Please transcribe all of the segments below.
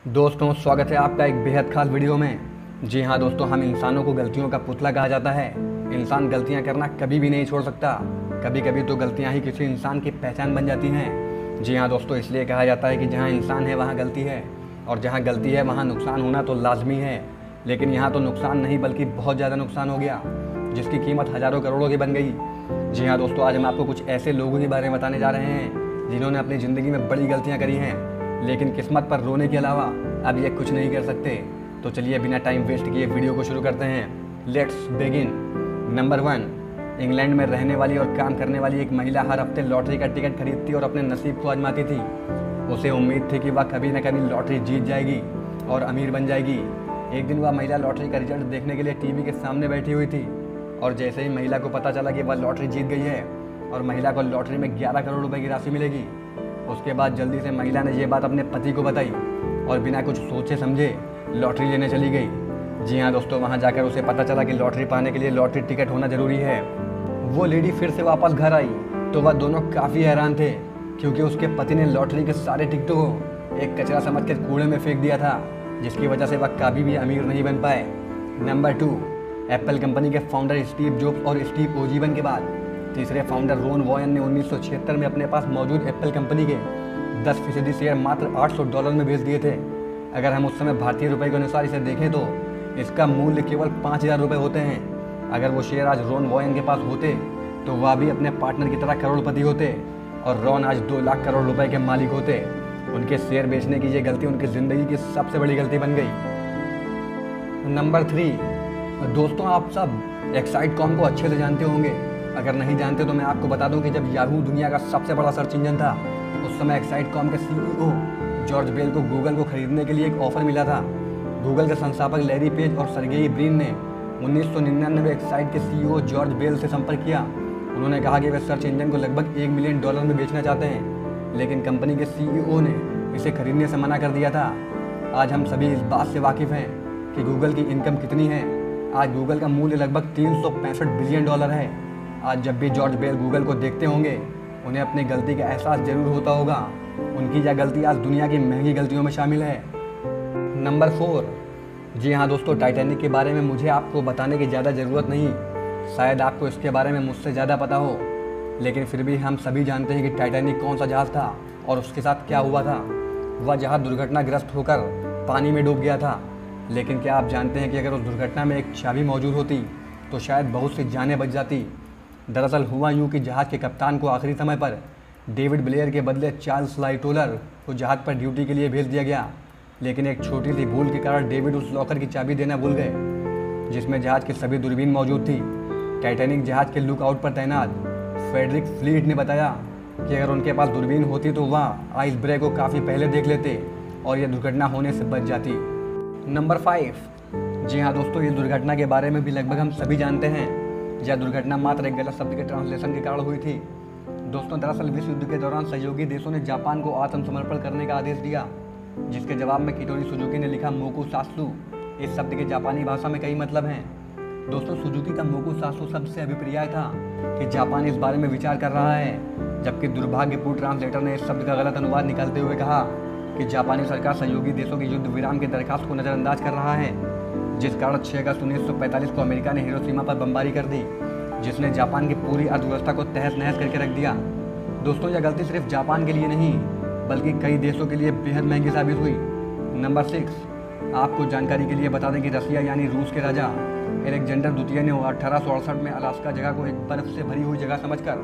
दोस्तों, स्वागत है आपका एक बेहद खास वीडियो में। जी हाँ दोस्तों, हम इंसानों को गलतियों का पुतला कहा जाता है। इंसान गलतियाँ करना कभी भी नहीं छोड़ सकता। कभी कभी तो गलतियाँ ही किसी इंसान की पहचान बन जाती हैं। जी हाँ दोस्तों, इसलिए कहा जाता है कि जहाँ इंसान है वहाँ गलती है, और जहाँ गलती है वहाँ नुकसान होना तो लाजमी है। लेकिन यहाँ तो नुकसान नहीं बल्कि बहुत ज़्यादा नुकसान हो गया, जिसकी कीमत हज़ारों करोड़ों की बन गई। जी हाँ दोस्तों, आज हम आपको कुछ ऐसे लोगों के बारे में बताने जा रहे हैं जिन्होंने अपनी ज़िंदगी में बड़ी गलतियाँ करी हैं, लेकिन किस्मत पर रोने के अलावा अब ये कुछ नहीं कर सकते। तो चलिए बिना टाइम वेस्ट किए वीडियो को शुरू करते हैं। Let's begin. नंबर 1, इंग्लैंड में रहने वाली और काम करने वाली एक महिला हर हफ्ते लॉटरी का टिकट खरीदती और अपने नसीब को आजमाती थी। उसे उम्मीद थी कि वह कभी न कभी लॉटरी जीत जाएगी और अमीर बन जाएगी। एक दिन वह महिला लॉटरी का रिजल्ट देखने के लिए टीवी के सामने बैठी हुई थी, और जैसे ही महिला को पता चला कि वह लॉटरी जीत गई है और महिला को लॉटरी में 11 करोड़ रुपए की राशि मिलेगी, उसके बाद जल्दी से महिला ने ये बात अपने पति को बताई और बिना कुछ सोचे समझे लॉटरी लेने चली गई। जी हाँ दोस्तों, वहाँ जाकर उसे पता चला कि लॉटरी पाने के लिए लॉटरी टिकट होना ज़रूरी है। वो लेडी फिर से वापस घर आई तो वह दोनों काफ़ी हैरान थे, क्योंकि उसके पति ने लॉटरी के सारे टिकटों को एक कचरा समझकर कूड़े में फेंक दिया था, जिसकी वजह से वह कभी भी अमीर नहीं बन पाए। नंबर 2, एप्पल कंपनी के फाउंडर स्टीव जॉब्स और स्टीव ओजीवन के बाद तीसरे फाउंडर रॉन वॉयन ने 1976 में अपने पास मौजूद एप्पल कंपनी के 10% शेयर मात्र $800 में बेच दिए थे। अगर हम उस समय भारतीय रुपए के अनुसार इसे देखें तो इसका मूल्य केवल 5,000 रुपये होते हैं। अगर वो शेयर आज रॉन वॉयन के पास होते तो वह भी अपने पार्टनर की तरह करोड़पति होते, और रॉन आज 2 लाख करोड़ रुपए के मालिक होते। उनके शेयर बेचने की ये गलती उनकी ज़िंदगी की सबसे बड़ी गलती बन गई। नंबर 3, दोस्तों आप सब एक्साइट.com को अच्छे से जानते होंगे। अगर नहीं जानते तो मैं आपको बता दूं कि जब याहू दुनिया का सबसे बड़ा सर्च इंजन था, उस समय एक्साइट.com के सीईओ जॉर्ज बेल को गूगल को खरीदने के लिए एक ऑफर मिला था। गूगल के संस्थापक लैरी पेज और सर्गेई ब्रिन ने 1999 में एक्साइट के सीईओ जॉर्ज बेल से संपर्क किया। उन्होंने कहा कि वे सर्च इंजन को लगभग $1 मिलियन में बेचना चाहते हैं, लेकिन कंपनी के सीईओ ने इसे खरीदने से मना कर दिया था। आज हम सभी इस बात से वाकिफ़ हैं कि गूगल की इनकम कितनी है। आज गूगल का मूल्य लगभग $365 बिलियन है। आज जब भी जॉर्ज बेल गूगल को देखते होंगे, उन्हें अपनी गलती का एहसास जरूर होता होगा। उनकी यह गलती आज दुनिया की महंगी गलतियों में शामिल है। नंबर 4, जी हाँ दोस्तों, टाइटैनिक के बारे में मुझे आपको बताने की ज़्यादा ज़रूरत नहीं। शायद आपको इसके बारे में मुझसे ज़्यादा पता हो, लेकिन फिर भी हम सभी जानते हैं कि टाइटैनिक कौन सा जहाज़ था और उसके साथ क्या हुआ था। वह जहाज़ दुर्घटनाग्रस्त होकर पानी में डूब गया था। लेकिन क्या आप जानते हैं कि अगर उस दुर्घटना में एक चाबी मौजूद होती तो शायद बहुत सी जानें बच जाती। दरअसल हुआ यूँ कि जहाज़ के कप्तान को आखिरी समय पर डेविड ब्लेयर के बदले चार्ल्स लाइटोलर को जहाज़ पर ड्यूटी के लिए भेज दिया गया, लेकिन एक छोटी सी भूल के कारण डेविड उस लॉकर की चाबी देना भूल गए जिसमें जहाज़ की सभी दूरबीन मौजूद थी। टाइटैनिक जहाज़ के लुकआउट पर तैनात फ्रेडरिक फ्लीट ने बताया कि अगर उनके पास दूरबीन होती तो वह आइस ब्रेक को काफ़ी पहले देख लेते और यह दुर्घटना होने से बच जाती। नंबर 5, जी हाँ दोस्तों, इस दुर्घटना के बारे में भी लगभग हम सभी जानते हैं। यह दुर्घटना मात्र एक गलत शब्द के ट्रांसलेशन के कारण हुई थी। दोस्तों, दरअसल विश्व युद्ध के दौरान सहयोगी देशों ने जापान को आत्मसमर्पण करने का आदेश दिया, जिसके जवाब में किटोरी सुजुकी ने लिखा मोकू सात्सु। इस शब्द के जापानी भाषा में कई मतलब हैं। दोस्तों, सुजुकी का मोकू सात्सु शब्द से अभिप्राय था कि जापान इस बारे में विचार कर रहा है, जबकि दुर्भाग्यपूर्ण ट्रांसलेटर ने इस शब्द का गलत अनुवाद निकालते हुए कहा कि जापानी सरकार सहयोगी देशों की युद्ध विराम की दरखास्त को नज़रअंदाज कर रहा है, जिस कारण 6 अगस्त 1945 को अमेरिका ने हिरोशिमा पर बमबारी कर दी, जिसने जापान की पूरी अर्थव्यवस्था को तहस नहस करके रख दिया। दोस्तों, यह गलती सिर्फ जापान के लिए नहीं बल्कि कई देशों के लिए बेहद महंगी साबित हुई। नंबर 6, आपको जानकारी के लिए बता दें कि रसिया यानी रूस के राजा अलेक्जेंडर द्वितीय ने 1868 में अलास्का जगह को एक बर्फ से भरी हुई जगह समझकर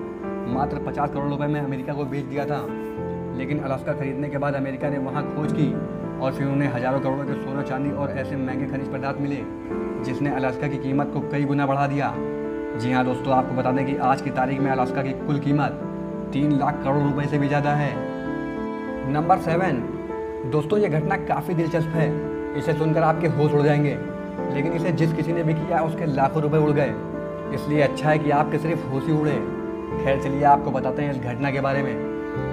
मात्र 50 करोड़ रुपए में अमेरिका को बेच दिया था। लेकिन अलास्का खरीदने के बाद अमेरिका ने वहाँ खोज की और फिर उन्हें हज़ारों करोड़ों के सोना चांदी और ऐसे महंगे खनिज पदार्थ मिले, जिसने अलास्का की कीमत को कई गुना बढ़ा दिया। जी हाँ दोस्तों, आपको बता दें कि आज की तारीख में अलास्का की कुल कीमत 3 लाख करोड़ रुपए से भी ज़्यादा है। नंबर 7, दोस्तों, ये घटना काफ़ी दिलचस्प है। इसे सुनकर आपके होश उड़ जाएंगे, लेकिन इसे जिस किसी ने भी किया उसके लाखों रुपए उड़ गए। इसलिए अच्छा है कि आपके सिर्फ होश ही उड़े। खैर चलिए आपको बताते हैं इस घटना के बारे में।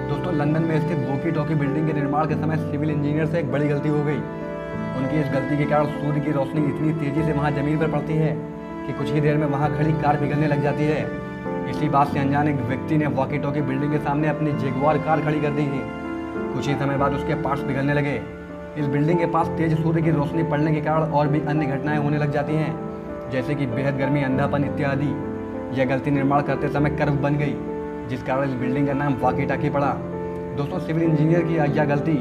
दोस्तों, लंदन में स्थित वॉकी टॉकी बिल्डिंग के निर्माण के समय सिविल इंजीनियर से एक बड़ी गलती हो गई। उनकी इस गलती के कारण सूर्य की रोशनी इतनी तेज़ी से वहाँ ज़मीन पर पड़ती है कि कुछ ही देर में वहाँ खड़ी कार पिघलने लग जाती है। इसी बात से अनजान एक व्यक्ति ने वॉकी टॉकी बिल्डिंग के सामने अपनी जगुआर कार खड़ी कर दी थी। कुछ ही समय बाद उसके पार्ट्स पिघलने लगे। इस बिल्डिंग के पास तेज सूर्य की रोशनी पड़ने के कारण और भी अन्य घटनाएं होने लग जाती हैं, जैसे कि बेहद गर्मी, अंधापन इत्यादि। यह गलती निर्माण करते समय कर्व बन गई, जिस कारण इस बिल्डिंग का नाम वॉकी टाकी पड़ा। दोस्तों, सिविल इंजीनियर की यह गलती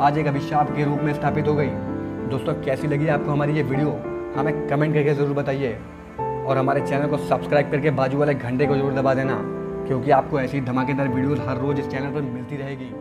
आज एक अभिशाप के रूप में स्थापित हो गई। दोस्तों, कैसी लगी आपको हमारी ये वीडियो, हमें कमेंट करके ज़रूर बताइए और हमारे चैनल को सब्सक्राइब करके बाजू वाले घंटे को जरूर दबा देना, क्योंकि आपको ऐसी धमाकेदार वीडियोस हर रोज़ इस चैनल पर मिलती रहेगी।